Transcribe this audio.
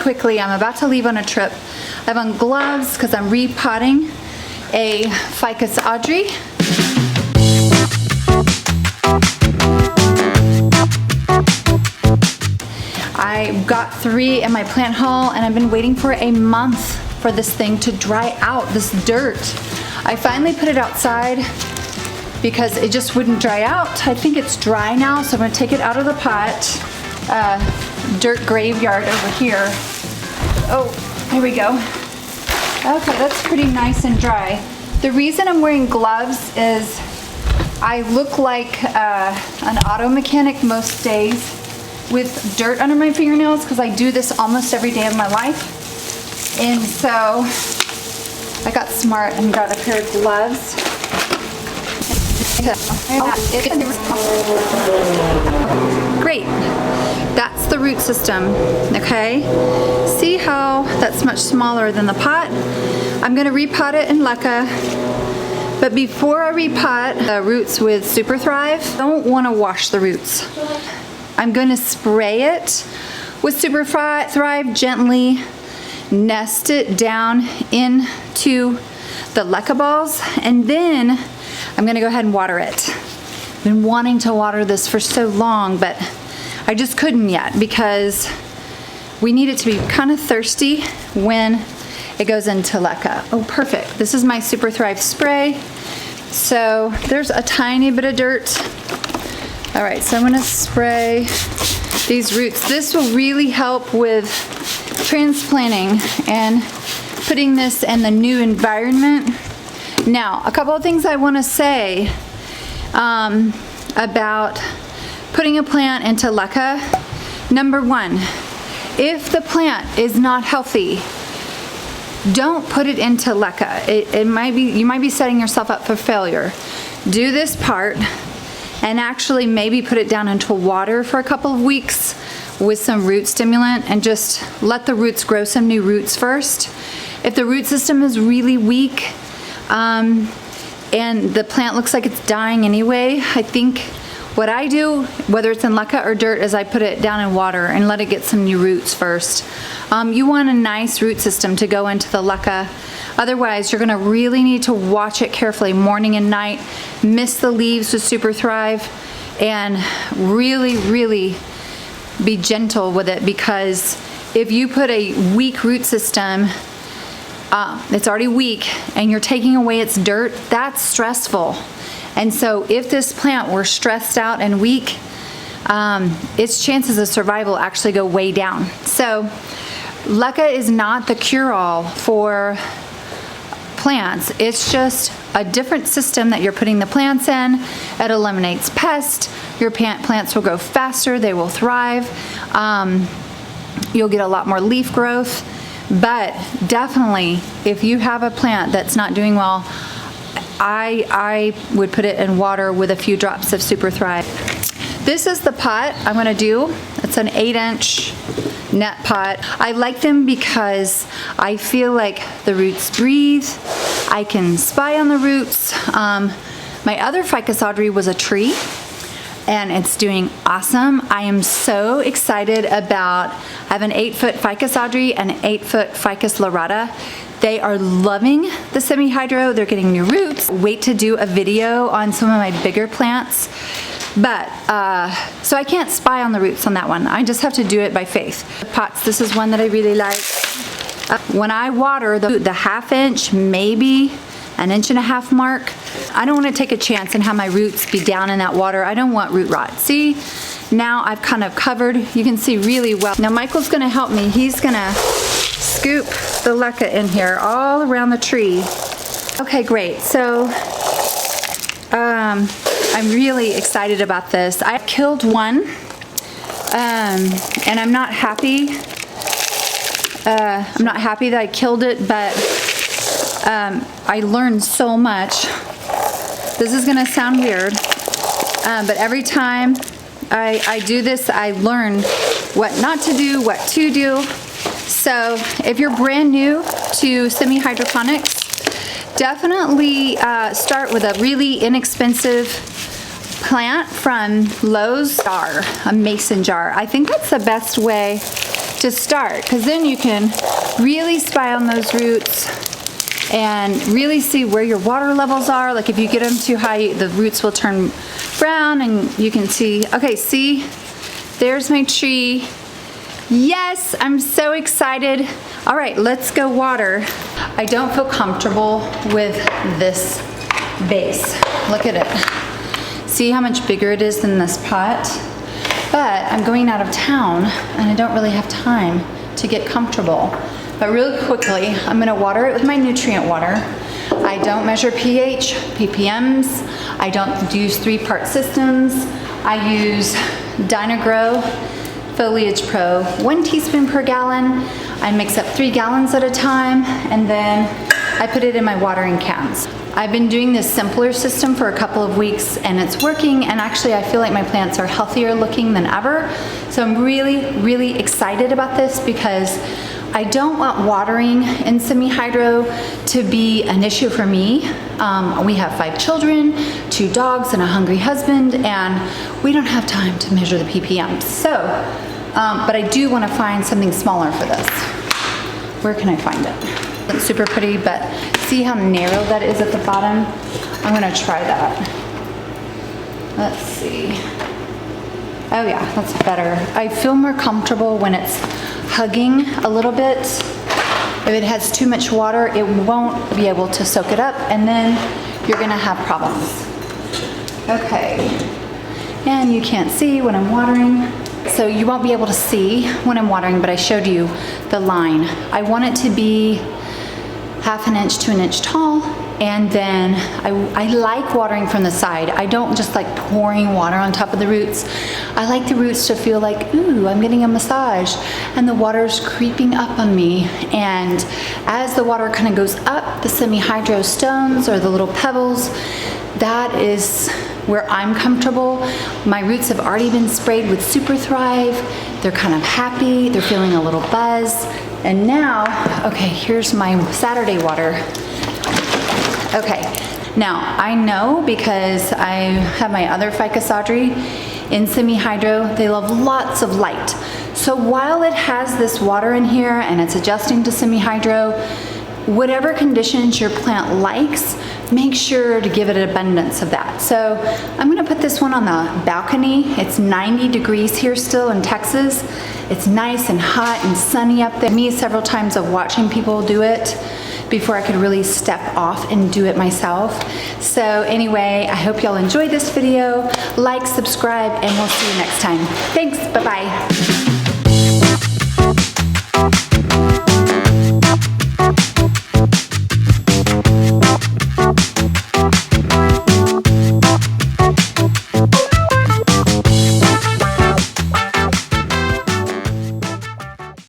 quickly. I'm about to leave on a trip. I have on gloves because I'm repotting a Ficus Audrey. I got 3 in my plant haul, and I've been waiting for a month for this thing to dry out, this dirt. I finally put it outside because it just wouldn't dry out. I think it's dry now, so I'm gonna take it out of the pot. Dirt graveyard over here. Oh, here we go. Okay, that's pretty nice and dry. The reason I'm wearing gloves is I look like an auto mechanic most days with dirt under my fingernails because I do this almost every day of my life. And so I got smart and got a pair of gloves. Great. That's the root system, okay? See how that's much smaller than the pot? I'm gonna repot it in LECA, but before I repot the roots with SuperThrive, I don't wanna wash the roots. I'm gonna spray it with SuperThrive gently, nest it down into the LECA balls, and then I'm gonna go ahead and water it. I've been wanting to water this for so long, but I just couldn't yet because we need it to be kind of thirsty when it goes into LECA. Oh, perfect. This is my SuperThrive spray. So there's a tiny bit of dirt. All right, so I'm gonna spray these roots. This will really help with transplanting and putting this in the new environment. Now, a couple of things I wanna say about putting a plant into LECA. Number 1, if the plant is not healthy, don't put it into LECA. You might be setting yourself up for failure. Do this part and actually maybe put it down into water for a couple of weeks with some root stimulant and just let the roots grow some new roots first. If the root system is really weak and the plant looks like it's dying anyway, I think what I do, whether it's in LECA or dirt, is I put it down in water and let it get some new roots first. You want a nice root system to go into the LECA. Otherwise, you're gonna really need to watch it carefully morning and night, mist the leaves with SuperThrive, and really, really be gentle with it, because if you put a weak root system, it's already weak, and you're taking away its dirt, that's stressful. And so if this plant were stressed out and weak, its chances of survival actually go way down. So LECA is not the cure-all for plants. It's just a different system that you're putting the plants in. It eliminates pests. Your plants will grow faster. They will thrive. You'll get a lot more leaf growth. But definitely, if you have a plant that's not doing well, I would put it in water with a few drops of SuperThrive. This is the pot I'm gonna do. It's an 8-inch net pot. I like them because I feel like the roots breathe. I can spy on the roots. My other Ficus Audrey was a tree, and it's doing awesome. I am so excited about, I have an 8-foot Ficus Audrey and an 8-foot Ficus lyrata. They are loving the Semihydro. They're getting new roots. Wait to do a video on some of my bigger plants. But, so I can't spy on the roots on that one. I just have to do it by faith. Pots, this is one that I really like. When I water the 1/2 inch, maybe an 1.5 inch mark, I don't want to take a chance and have my roots be down in that water. I don't want root rot. See, now I've kind of covered, you can see really well. Now Michael's gonna help me. He's gonna scoop the LECA in here all around the tree. Okay, great. So I'm really excited about this. I killed one, and I'm not happy. I'm not happy that I killed it, but I learned so much. This is gonna sound weird, but every time I do this, I learn what not to do, what to do. So if you're brand new to Semihydroponics, definitely start with a really inexpensive plant from Lowe's jar, a mason jar. I think that's the best way to start, because then you can really spy on those roots and really see where your water levels are. Like if you get them too high, the roots will turn brown, and you can see, okay, see, there's my tree. Yes, I'm so excited. All right, let's go water. I don't feel comfortable with this vase. Look at it. See how much bigger it is than this pot? But I'm going out of town and I don't really have time to get comfortable. But really quickly, I'm gonna water it with my nutrient water. I don't measure pH, ppms. I don't use 3-part systems. I use Dynagrow Foliage Pro, 1 teaspoon per gallon. I mix up 3 gallons at a time, and then I put it in my watering cans. I've been doing this simpler system for a couple of weeks and it's working, and actually I feel like my plants are healthier looking than ever. So I'm really, really excited about this because I don't want watering in semi-hydro to be an issue for me. We have 5 children, 2 dogs, and a hungry husband, and we don't have time to measure the ppm. So, but I do want to find something smaller for this. Where can I find it? It's super pretty, but see how narrow that is at the bottom? I'm gonna try that. Let's see. Oh yeah, that's better. I feel more comfortable when it's hugging a little bit. If it has too much water, it won't be able to soak it up, and then you're gonna have problems. Okay, and you can't see when I'm watering. So you won't be able to see when I'm watering, but I showed you the line. I want it to be 1/2 inch to 1 inch tall, and then I like watering from the side. I don't just like pouring water on top of the roots. I like the roots to feel like, ooh, I'm getting a massage, and the water's creeping up on me. And as the water kind of goes up, the semi-hydro stones or the little pebbles, that is where I'm comfortable. My roots have already been sprayed with SuperThrive. They're kind of happy, they're feeling a little buzz. And now, okay, here's my Saturday water. Okay, now I know because I have my other Ficus Audrey in semi-hydro, they love lots of light. So while it has this water in here and it's adjusting to semi-hydro, whatever conditions your plant likes, make sure to give it an abundance of that. So I'm gonna put this one on the balcony. It's 90 degrees here still in Texas. It's nice and hot and sunny up there. Me several times of watching people do it before I could really step off and do it myself. So anyway, I hope y'all enjoyed this video. Like, subscribe, and we'll see you next time. Thanks, bye-bye.